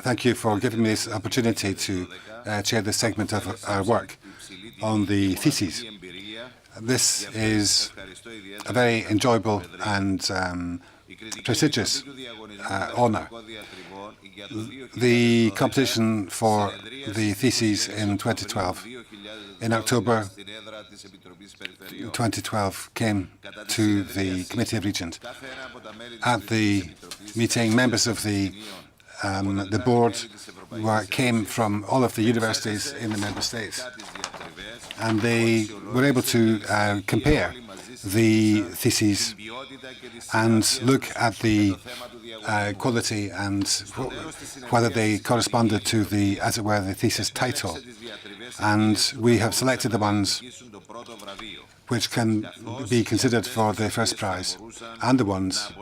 Thank you for giving me this opportunity to chair this segment of our work on the theses. This is a very enjoyable and prestigious honour. The competition for the theses in 2012, in October 2012, came to the Committee of Regents. At the meeting, members of the board came from all of the universities in the member states, and they were able to compare the theses and look at the quality and whether they corresponded to the, as it were, the thesis title. And we have selected the ones which can be considered for the first prize and the ones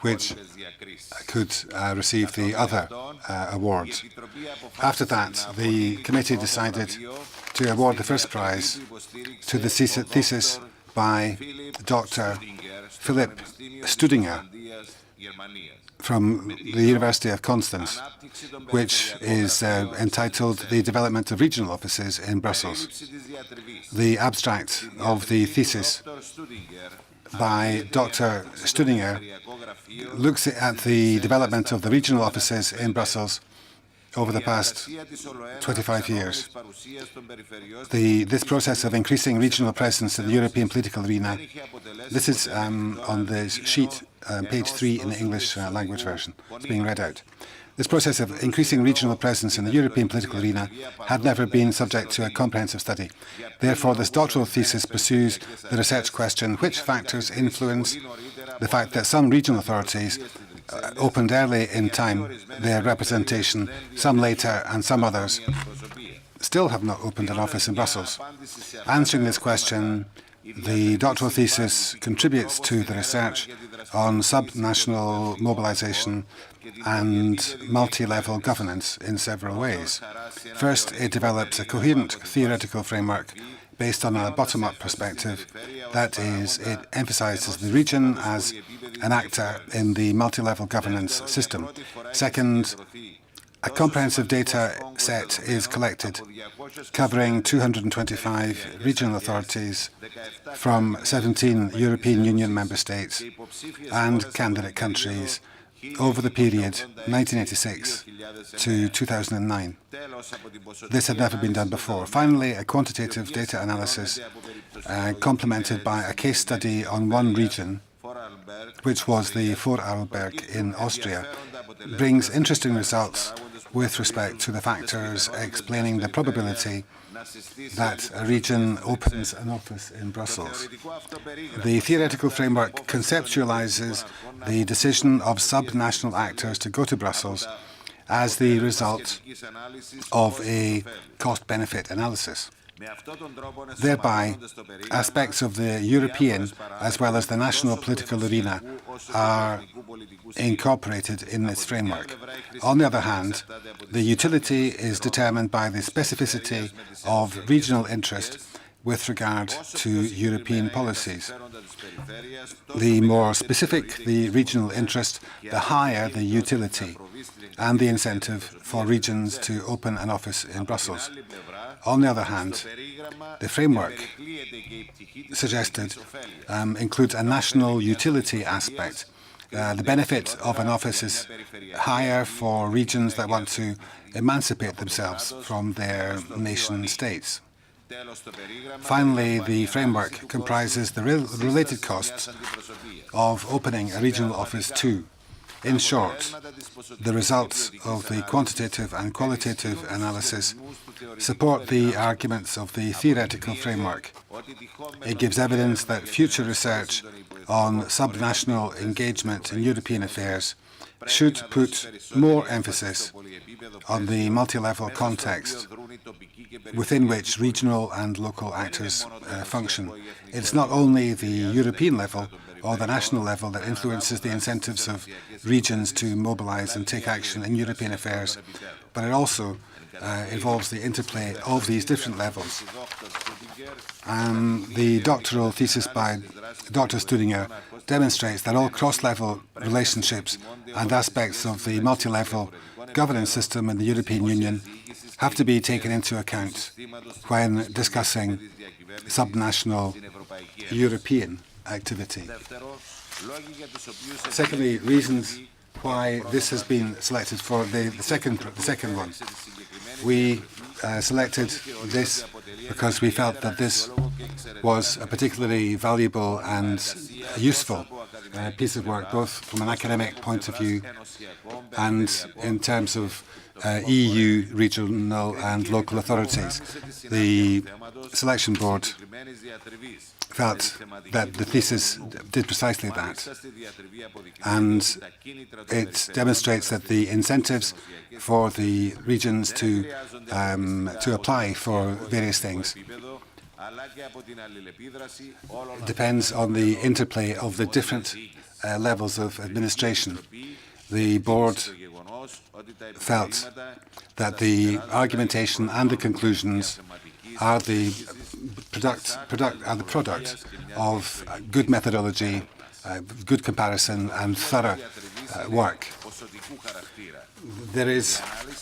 which could receive the other awards. After that, the committee decided to award the first prize to the thesis by Dr. Philipp Studinger from the University of Constance, which is entitled The Development of Regional Offices in Brussels. The abstract of the thesis by Dr. Studinger looks at the development of the regional offices in Brussels over the past 25 years. This process of increasing regional presence in the European political arena, this is on the sheet, page 3 in the English language version. It's being read out. This process of increasing regional presence in the European political arena had never been subject to a comprehensive study. Therefore, this doctoral thesis pursues the research question, which factors influence the fact that some regional authorities opened early in time their representation, some later, and some others still have not opened an office in Brussels. Answering this question, the doctoral thesis contributes to the research on subnational mobilization and multi-level governance in several ways. First, it develops a coherent theoretical framework based on a bottom-up perspective. That is, it emphasizes the region as an actor in the multi-level governance system. Second, a comprehensive data set is collected, covering 225 regional authorities from 17 European Union member states and candidate countries over the period 1986 to 2009. This had never been done before. Finally, a quantitative data analysis complemented by a case study on one region, which was the Vorarlberg in Austria, brings interesting results with respect to the factors explaining the probability that a region opens an office in Brussels. The theoretical framework conceptualizes the decision of subnational actors to go to Brussels as the result of a cost-benefit analysis. Thereby, aspects of the European as well as the national political arena are incorporated in this framework. On the other hand, the utility is determined by the specificity of regional interest with regard to European policies. The more specific the regional interest, the higher the utility and the incentive for regions to open an office in Brussels. On the other hand, the framework suggested includes a national utility aspect. The benefit of an office is higher for regions that want to emancipate themselves from their nation states. Finally, the framework comprises the related costs of opening a regional office too. In short, the results of the quantitative and qualitative analysis support the arguments of the theoretical framework. It gives evidence that future research on subnational engagement in European affairs should put more emphasis on the multi-level context within which regional and local actors function. It's not only the European level or the national level that influences the incentives of regions to mobilize and take action in European affairs, but it also involves the interplay of these different levels. The doctoral thesis by Dr. Studinger demonstrates that all cross-level relationships and aspects of the multi-level governance system in the European Union have to be taken into account when discussing subnational European activity. Secondly, reasons why this has been selected for the second one. We selected this because we felt that this was a particularly valuable and useful piece of work, both from an academic point of view and in terms of EU, regional and local authorities. The selection board felt that the thesis did precisely that, and it demonstrates that the incentives for the regions to apply for various things depends on the interplay of the different levels of administration. The board felt that the argumentation and the conclusions are the product of good methodology, good comparison, and thorough work. There is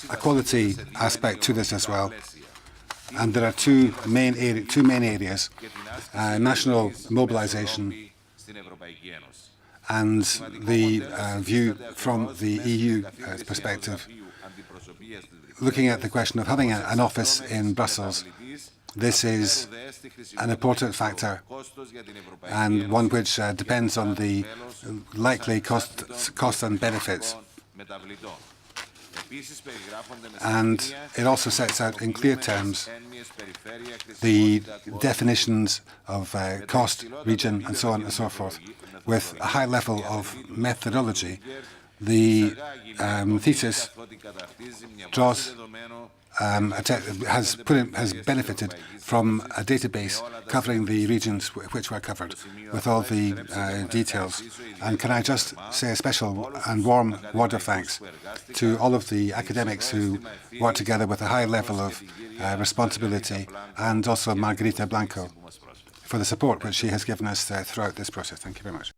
a quality aspect to this as well, and there are two main areas: national mobilization and the view from the EU perspective. Looking at the question of having an office in Brussels, this is an important factor and one which depends on the likely costs and benefits. And it also sets out in clear terms the definitions of cost, region, and so on and so forth. With a high level of methodology, the thesis has benefited from a database covering the regions which were covered, with all the details. And can I just say a special and warm word of thanks to all of the academics who work together with a high level of responsibility, and also Margarita Blanco for the support which she has given us throughout this process. Thank you very much.